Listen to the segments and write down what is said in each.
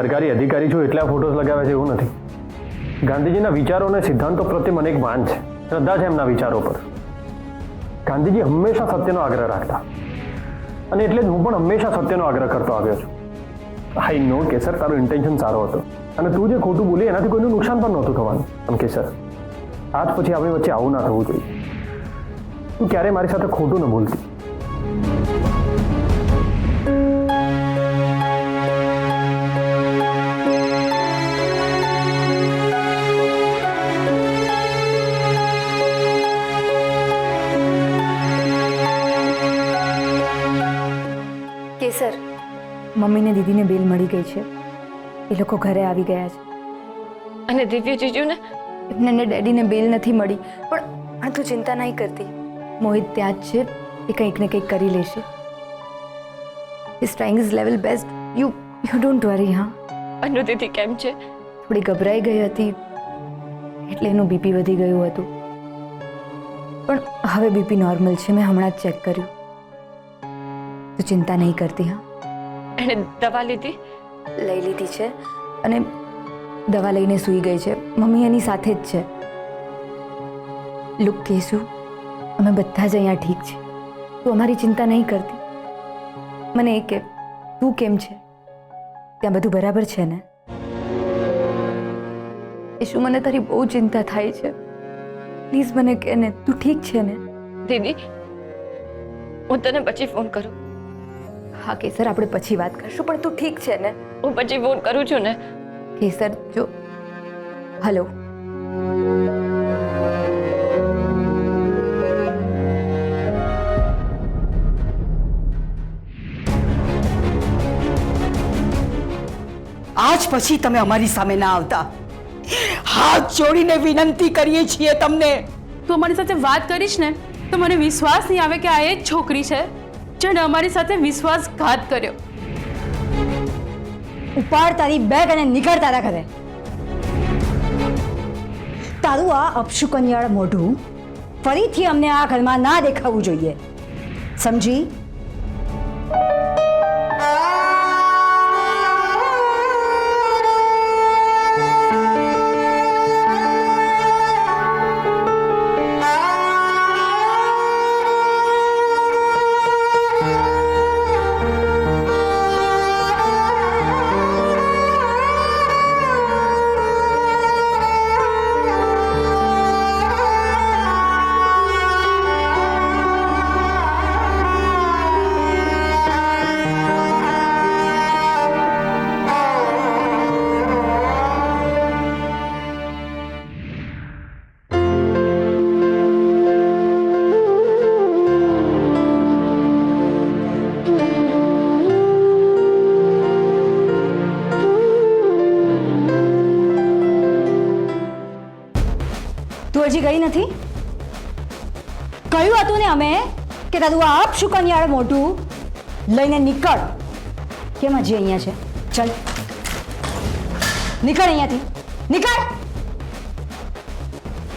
સરકારી અધિકારી છું એટલે આ ફોટોસ લગાવ્યા છે એવું નથી. ગાંધીજીના વિચારો અને સિદ્ધાંતો પ્રત્યે મને એક માન છે, શ્રદ્ધા છે એમના વિચારો પર. ગાંધીજી હંમેશા સત્યનો આગ્રહ રાખતા અને એટલે જ હું પણ હંમેશા સત્યનો આગ્રહ કરતો આવ્યો છું. આઈ નો કેસર, તારો ઇન્ટેન્શન સારો હતો અને તું જે ખોટું બોલી એનાથી કોઈનું નુકસાન પણ નહોતું થવાનું. પણ કેસર, આજ પછી આપણી વચ્ચે આવું ના થવું જોઈએ. તું ક્યારે મારી સાથે ખોટું ન બોલતી. કેસર, મમ્મીને દીદીને બેલ મળી ગઈ છે. એ લોકો ઘરે આવી ગયા છે. અને દિવ્ય જીજુને? એમને ને ડેડીને બેલ નથી મળી. પણ આ તું ચિંતા નહીં કરતી. મોહિત ત્યાં જ છે, એ કંઈક ને કંઈક કરી લેશે. He's trying his level best. You don't worry, હા. અનુ દીદી કેમ છે? થોડી ગભરાઈ ગઈ હતી એટલે એનું બીપી વધી ગયું હતું. પણ હવે બીપી નોર્મલ છે. મેં હમણાં જ ચેક કર્યું. તું ચિંતા નહીં કરતી, હા. એણે દવા લીધી? લઈ લીધી છે અને દવા લઈને સૂઈ ગઈ છે. મમ્મી એની સાથે જ છે. લુક કેસુ, અમે બધા જ અહીંયા ઠીક છે. તું અમારી ચિંતા નહીં કરતી. મને એ કે તું કેમ છે? ત્યાં બધું બરાબર છે ને? એ શું, મને તારી બહુ ચિંતા થાય છે. પ્લીઝ મને કહે ને, તું ઠીક છે ને? દીદી, હું તને પછી ફોન કરું. હા કેસર, આપણે પછી વાત કરશું, પણ તું ઠીક છે ને? હું પછી ફોન કરું છું ને. કેસર જો, હલો. આજ પછી તમે અમારી સામે ના આવતા. હાથ જોડીને વિનંતી કરીએ છીએ તમને. તું અમારી સાથે વાત કરીશ ને તો મને વિશ્વાસ નહીં આવે કે આ એ જ છોકરી છે જેણે અમારી સાથે વિશ્વાસઘાત કર્યો. ઉપાડ તારી બેગ અને નીકળ તારા ઘરે. તારું આ અપશુકન્યાળ મોઢું ફરીથી અમને આ ઘરમાં ના દેખાવું જોઈએ, સમજી? તું હજી ગઈ નથી? કહ્યું હતું ને અમે કે તારું આ અપશુકન્યાળ મોઢું લઈને નીકળ. કેમ હજી અહીંયા છે? ચલ નીકળ અહીંયાથી, નીકળ.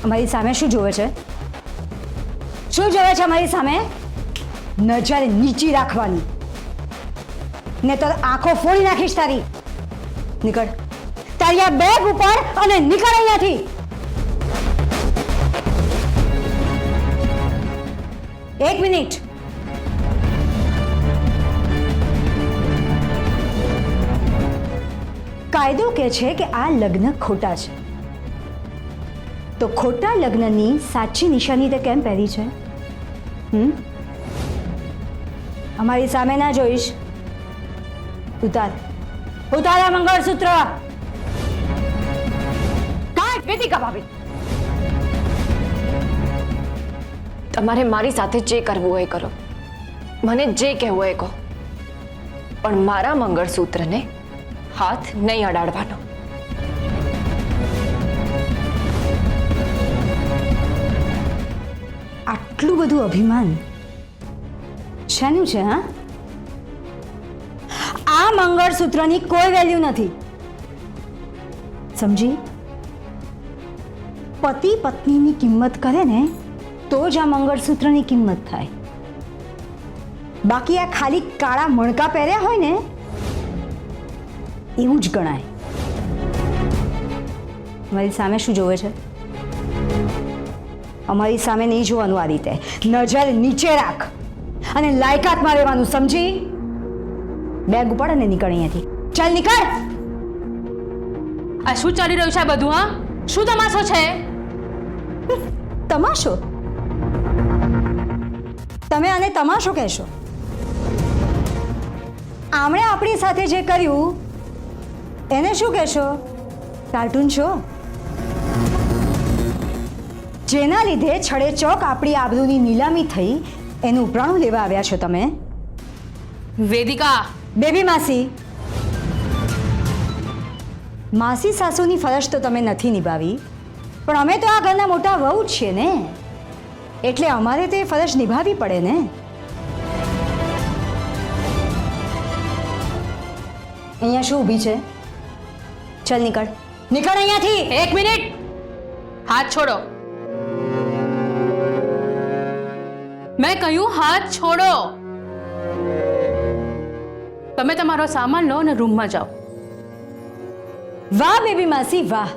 અમારી સામે શું જોવે છે? શું જોવે છે અમારી સામે? નજર નીચી રાખવાની, ને તો આંખો ફોડી નાખીશ તારી. નીકળ તારી આ બેગ ઉપર અને નીકળ અહીંયાથી. એક મિનિટ. કાયદો કહે છે કે આ લગ્ન ખોટા છે, તો ખોટા લગ્નની સાચી નિશાની તે કેમ પહેરી છે? અમારી સામે ના જોઈશ. ઉતાર, ઉતાર આ મંગળસૂત્ર. કાંઈ વેદિકા ભાભી, તમારે મારી સાથે જે કરવું હોય કરો, મને જે કહેવું હોય કહો, પણ મારા મંગળસૂત્રને હાથ નહીં અડાડવાનો. આટલું બધું અભિમાન શેનું છે? હા, આ મંગળસૂત્રની કોઈ વેલ્યુ નથી, સમજી? પતિ પત્નીની કિંમત કરે ને તો જ આ મંગળસૂત્રની કિંમત થાય. બાકી આ ખાલી કાળા મણકા પહેર્યા હોય ને એવું જ ગણાય. અમારી સામે શું જોવે છે? અમારી સામે નહીં જોવાનું આ રીતે. નજર નીચે રાખ અને લાયકાતમાં રહેવાનું, સમજી? બેગ ઉપાડ અને નીકળ અહીંયાથી. ચાલ નીકળ. આ શું ચાલી રહ્યું છે આ બધું? હા, શું તમાશો છે? તમાશો? તમે આને તમાશો કહેશો? આમણે આપણી સાથે જે કર્યું એને શું કહેશો? Cartoon show? જેના લીધે છડે ચોક આપણી આબરૂની નીલામી થઈ એનું ઉપરાણું લેવા આવ્યા છો તમે? વેદિકા, બેબી માસી, માસી સાસુની ફરજ તો તમે નથી નિભાવી, પણ અમે તો આ ઘરના મોટા વહુ જ છીએ ને, એટલે અમારે તો એ ફરજ નિભાવવી પડે ને. અહીંયા શું ઊભી છે? ચાલ નીકળ, નીકળ અહીંયાથી. એક મિનિટ, હાથ છોડો. મેં કહ્યું હાથ છોડો. તમે તમારો સામાન લો અને રૂમમાં જાઓ. વાહ બેબી માસી વાહ.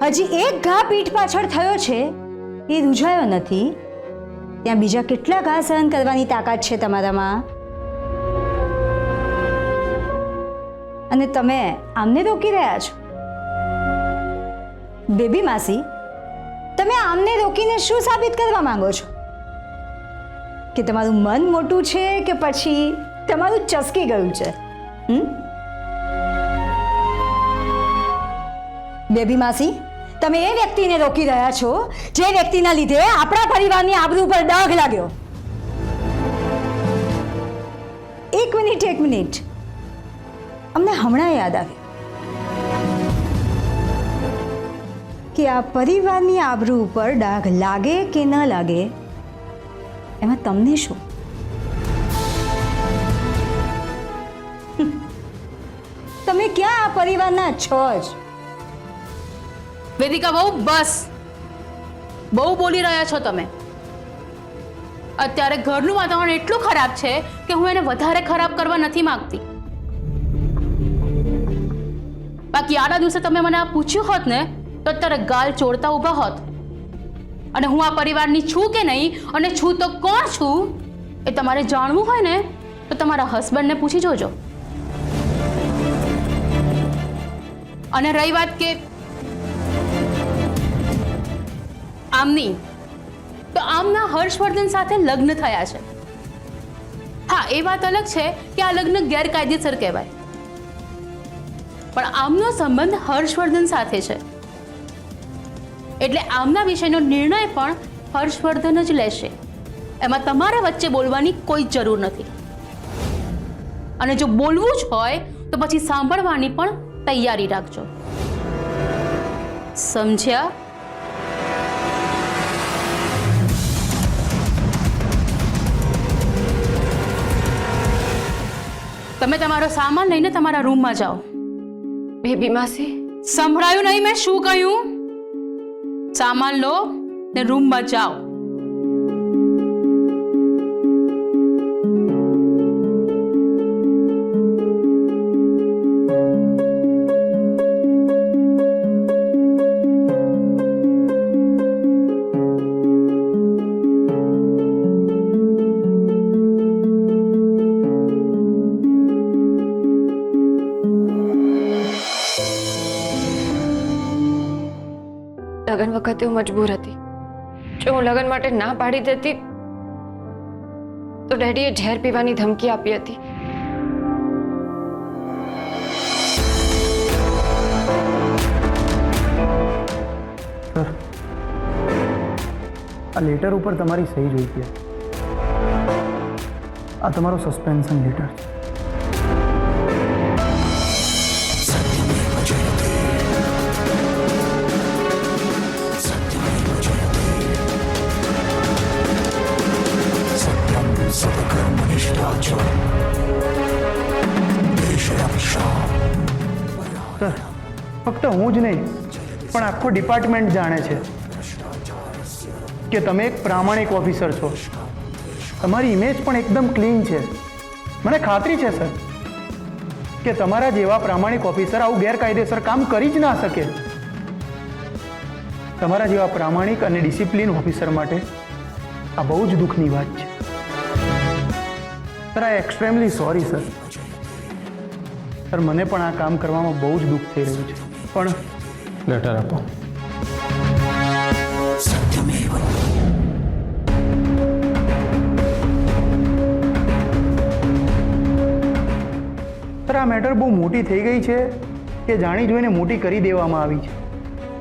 હજી એક ઘા પીઠ પાછળ થયો છે એ રૂઝાયો નથી, ત્યાં બીજા કેટલા ઘા સહન કરવાની તાકાત છે તમારામાં? અને તમે આમને રોકી રહ્યા છો? બેબી માસી, તમે આમને રોકીને શું સાબિત કરવા માંગો છો? કે તમારું મન મોટું છે કે પછી તમારું ચસકી ગયું છે? બેબી માસી, તમે એ વ્યક્તિને રોકી રહ્યા છો જે વ્યક્તિના લીધે આપણા પરિવારની આબરૂ પર ડાઘ લાગ્યો. એક મિનિટ, અમને હમણાં યાદ આવ્યું કે આ પરિવારની આબરૂ ઉપર ડાઘ લાગે કે ન લાગે એમાં તમને શું? તમે ક્યાં આ પરિવારના છો જ? વેદિકા બહુ બસ, બહુ બોલી રહ્યા છો તમે. અત્યારે ઘરનું વાતાવરણ એટલું ખરાબ છે કે હું એને વધારે ખરાબ કરવા નથી માંગતી. બાકી આના દિવસે તમે મને આ પૂછ્યું હોત ને તો અત્યારે ગાલ ચોડતા ઊભા હોત. અને હું આ પરિવારની છું કે નહીં અને છું તો કોણ છું એ તમારે જાણવું હોય ને તો તમારા હસબન્ડને પૂછી જોજો. અને રહી વાત કે આમની, તો આમના હર્ષવર્ધન સાથે લગ્ન થયા છે. હા, એ વાત અલગ છે કે આ લગ્ન ગેરકાયદેસર કહેવાય, પણ આમનો સંબંધ હર્ષવર્ધન સાથે છે એટલે આમના વિષયનો નિર્ણય પણ હર્ષવર્ધન જ લેશે. એમાં તમારે વચ્ચે બોલવાની કોઈ જરૂર નથી. અને જો બોલવું જ હોય તો પછી સાંભળવાની પણ તૈયારી રાખજો. સમજ્યા? તમે તમારો સામાન લઈને તમારા રૂમમાં જાઓ. બેબી માસી, સંભળાયું નહીં મેં શું કહ્યું? સામાન લો ને રૂમમાં જાઓ. લગ્ન વખતે હું મજબૂર હતી. જો હું લગ્ન માટે ના પાડી દેતી તો ડેડીએ ઝેર પીવાની ધમકી આપી હતી. સર, આ લેટર ઉપર તમારી સહી જોઈતી. આ તમારો સસ્પેન્શન લેટર છે. સર, ફક્ત હું જ નહીં પણ આખું ડિપાર્ટમેન્ટ જાણે છે કે તમે એક પ્રામાણિક ઓફિસર છો. તમારી ઇમેજ પણ એકદમ ક્લીન છે. મને ખાતરી છે સર કે તમારા જેવા પ્રામાણિક ઓફિસર આવું ગેરકાયદેસર કામ કરી જ ના શકે. તમારા જેવા પ્રામાણિક અને ડિસિપ્લિન ઓફિસર માટે આ બહુ જ દુઃખની વાત છે. સર, આઈ એક્સ્ટ્રીમલી સોરી સર. સર, મને પણ આ કામ કરવામાં બહુ જ દુઃખ થઈ રહ્યું છે, પણ લેટર આપો. સર, આ મેટર બહુ મોટી થઈ ગઈ છે કે જાણી જોઈને મોટી કરી દેવામાં આવી છે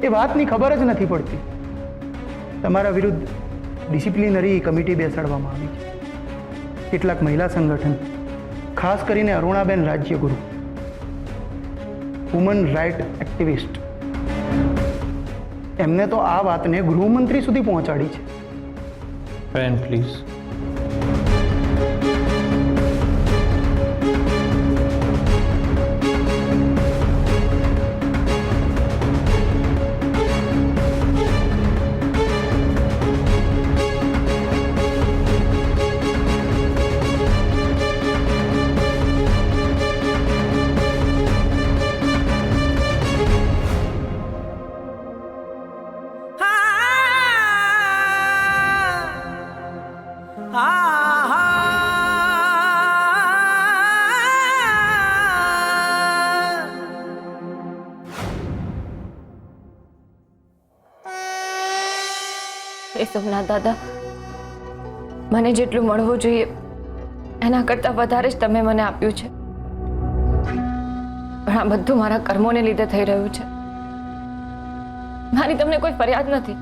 એ વાતની ખબર જ નથી પડતી. તમારા વિરુદ્ધ ડિસિપ્લિનરી કમિટી બેસાડવામાં આવી છે. કેટલાક મહિલા સંગઠન, ખાસ કરીને Arunaben Rajyaguru, woman right activist, એમને તો આ વાતને ગૃહમંત્રી સુધી પહોંચાડી છે. Pen please. એ સોમનાથ દાદા, મને જેટલું મળવું જોઈએ એના કરતાં વધારે જ તમે મને આપ્યું છે. પણ આ બધું મારા કર્મોને લીધે થઈ રહ્યું છે. મારી તમને કોઈ ફરિયાદ નથી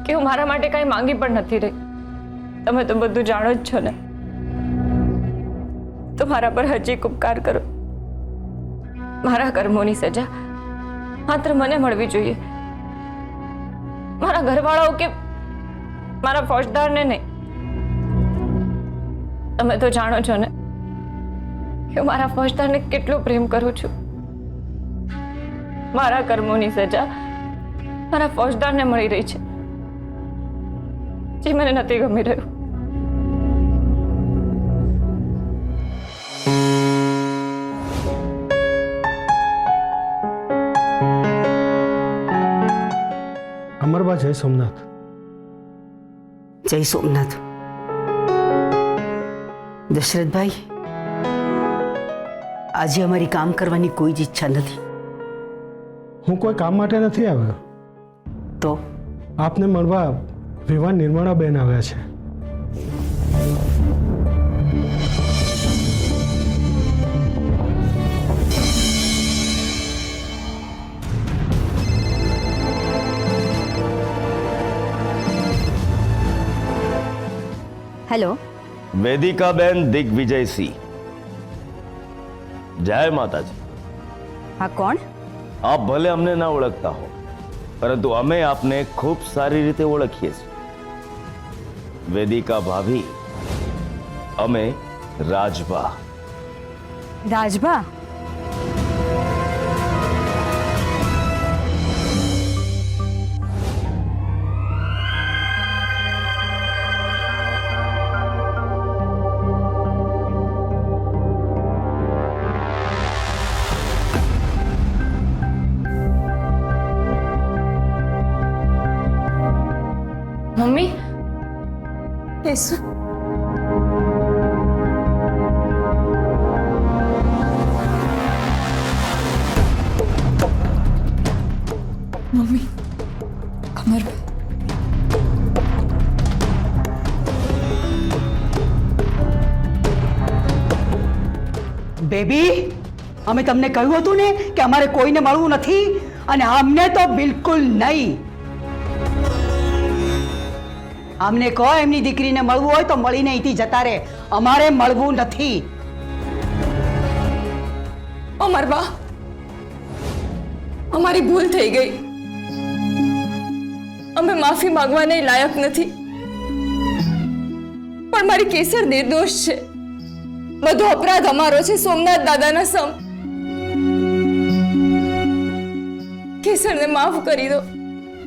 કે હું મારા માટે કાંઈ માંગી પણ નથી રહી. તમે તો બધું જાણો જ છો ને. તો મારા પર હજી એક ઉપકાર કરો. મારા કર્મોની સજા માત્ર મને મળવી જોઈએ, મારા ઘરવાળાઓ કે મારા ફોજદારને નહીં. તમે તો જાણો છો ને કે હું મારા ફોજદારને કેટલો પ્રેમ કરું છું. મારા કર્મોની સજા મારા ફોજદારને મળી રહી છે, જે મને નથી ગમી રહ્યું. અમરબા, જય સોમનાથ. જય સોમનાથ. દશરથભાઈ, આજે અમારી કામ કરવાની કોઈ જ ઈચ્છા નથી. હું કોઈ કામ માટે નથી આવ્યો. તો આપને મળવા વિવાહ નિર્મળાબેન આવ્યા છે. હેલો, વેદિકાબેન દિગ્વિજયસિંહ. જય માતાજી. હા, કોણ? આપ ભલે અમને ના ઓળખતા હો, પરંતુ અમે આપને ખૂબ સારી રીતે ઓળખીએ છીએ. વેદિકા ભાભી, અમે રાજભા. રાજભા? મમ્મી, કેસુ, મમ્મી, અમર, બેબી, અમે તમને કહ્યું હતું ને કે અમારે કોઈને મળવું નથી, અને અમને તો બિલકુલ નહીં. અમને કહો એમની દીકરીને મળવું હોય તો મળીને અહીંથી જતા રહે. અમારે મળવું નથી. અમરબા, અમારી ભૂલ થઈ ગઈ. અમે માફી માંગવાને લાયક નથી, પણ મારી કેસર નિર્દોષ છે. બધો અપરાધ અમારો છે, સોમનાથ દાદાના સમ. કેસરને માફ કરી દો,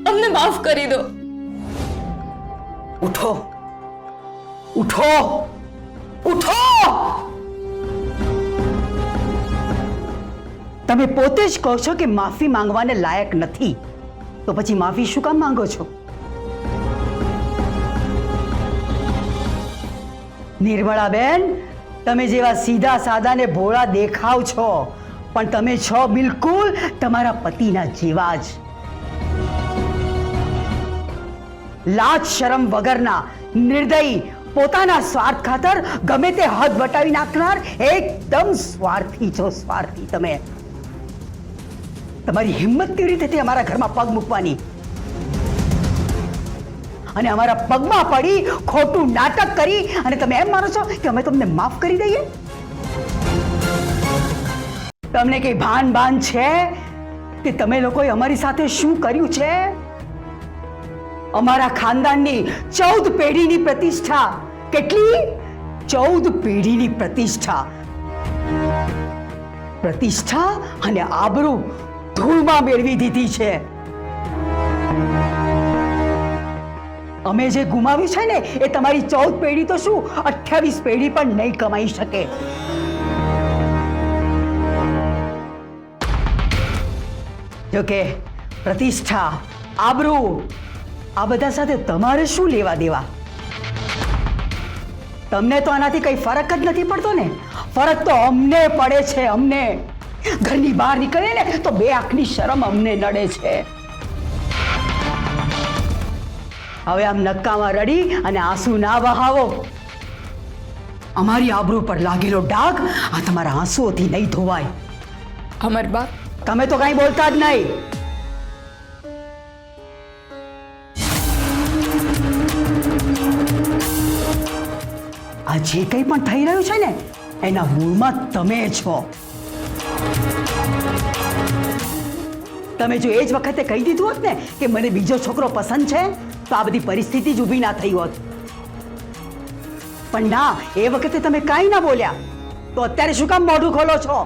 અમને માફ કરી દો. ઉઠો, ઉઠો, ઉઠો! તમે પોતે જ કહો છો કે માફી માંગવાને લાયક નથી, તો પછી માફી શું કામ માંગો છો? નિર્મળાબેન, તમે જેવા સીધા સાદા ને ભોળા દેખાવ છો, પણ તમે છો બિલકુલ તમારા પતિના જેવા જ. લાજ શરમ વગરના, નિર્દયી, પોતાના સ્વાર્થ ખાતર ગમે તે હદ વટાવી નાખનાર એકદમ સ્વાર્થી છો, સ્વાર્થી તમે. તમારી હિંમત કેવી રીતે થઈ અમારા ઘરમાં પગ મૂકવાની અને અમારા પગમાં પડી ખોટું નાટક કરી અને તમે એમ માનો છો કે અમે તમને માફ કરી દઈએ? તમને કઈ ભાન છે કે તમે લોકોએ અમારી સાથે શું કર્યું છે? અમારા ખાનદાનની 14 પેઢીની પ્રતિષ્ઠા, કેટલી? 14 પેઢીની પ્રતિષ્ઠા અને આબરૂ ધૂળમાં મેળવી દીધી છે. અમે જે ગુમાવ્યું છે ને એ તમારી 14 પેઢી તો શું 28 પેઢી પણ નહીં કમાઈ શકે. જોકે પ્રતિષ્ઠા, આબરૂ આ બધા સાથે તમારે શું લેવા દેવા? તમને તો આનાથી કઈ ફરક જ નથી પડતો ને. ફરક તો અમને પડે છે, અમને. ઘરની બહાર નીકળે ને તો બે આંખની શરમ અમને નડે છે. હવે આમ નક્કામાં રડી અને આંસુ ના વહાવો. અમારી આબરૂ પર લાગેલો ડાઘ આ તમારા આંસુઓથી નહીં ધોવાય. અમરબા, તમે તો કઈ બોલતા જ નહીં. આ જે કંઈ પણ થઈ રહ્યું છે ને એના મૂળમાં તમે છો. તમે જો એ જ વખતે કહી દીધું હોત ને કે મને બીજો છોકરો પસંદ છે તો આ બધી પરિસ્થિતિ જ ઊભી ના થઈ હોત. પણ ના, એ વખતે તમે કાંઈ ના બોલ્યા, તો અત્યારે શું કામ મોઢું ખોલો છો?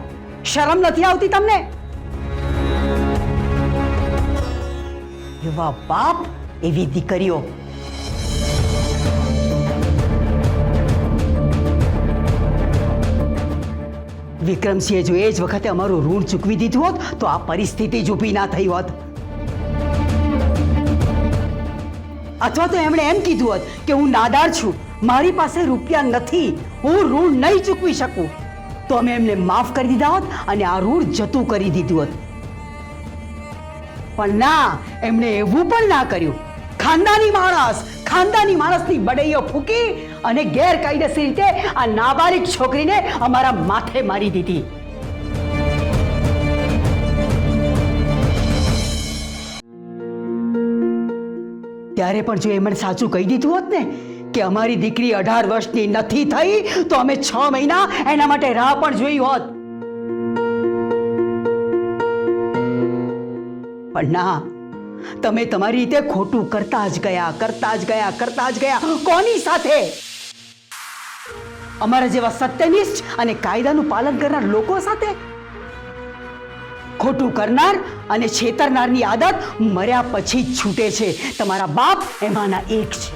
શરમ નથી આવતી તમને? એવા બાપ, એવી દીકરીઓ. વિક્રમસિંહે જો એ જ વખતે અમારું ઋણ ચૂકવી દીધું હોત તો આ પરિસ્થિતિ જ ઊભી ના થઈ હોત. અથવા તો એમણે એમ કીધું હોત કે હું નાદાર છું, મારી પાસે રૂપિયા નથી, હું ઋણ નહીં ચૂકવી શકું, તો અમે એમને માફ કરી દીધા હોત અને આ ઋણ જતું કરી દીધું હોત. પણ ના, એમણે એવું પણ ના કર્યું. ખાનદાની માણસની બડૈયો ફૂકી અને ગેરકાયદેસર રીતે આ નાબાલિગ છોકરીને અમારા માથે મારી દીધી. ત્યારે પણ જો એમણે સાચું કહી દીધું હોત ને કે અમારી દીકરી 18 વર્ષની નથી થઈ તો અમે 6 મહિના એના માટે રાહ પણ જોઈ હોત. પણ ના, તમે તમારી રીતે ખોટું કરતા જ ગયા. કોની સાથે? અમારા જેવા સત્યનિષ્ઠ અને કાયદાનું પાલન કરનાર લોકો સાથે. ખોટું કરનાર અને છેતરનારની આદત મર્યા પછી જ છૂટે છે. તમારા બાપ એમાંના એક છે.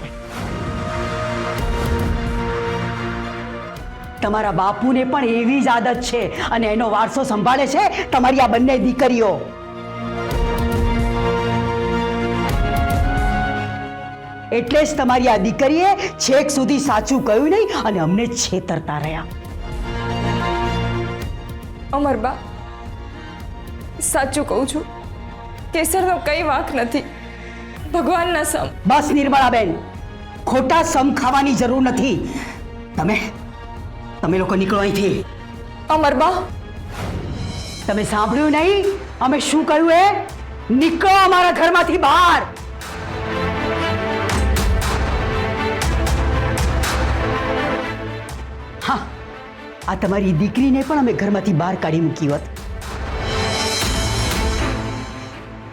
તમારા બાપુને પણ એવી જ આદત છે અને એનો વારસો સંભાળે છે તમારી આ બંને દીકરીઓ. એટલે જ તમારી આ દીકરીએ છેક સુધી સાચું કહ્યું નહીં અને અમને છેતરતા રહ્યા. અમરબા, સાચું કહું છું, કેસરનો કઈ વાંક નથી, ભગવાનના સમ. બસ નિર્મળાબેન, ખોટા સમ ખાવાની જરૂર નથી. તમે લોકો નીકળો અહીંથી. અમરબા, તમે સાંભળ્યું નહીં અમે શું કહ્યું? એ નીકળો અમારા ઘરમાંથી બહાર. હા, આ તમારી દીકરીને પણ અમે ઘરમાંથી બહાર કાઢી મૂકી હોત,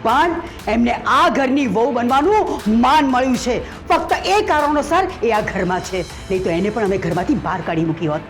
પણ એમને આ ઘરની વહુ બનવાનું માન મળ્યું છે. ફક્ત એ કારણોસર એ આ ઘરમાં છે, નહીં તો એને પણ અમે ઘરમાંથી બહાર કાઢી મૂકી હોત.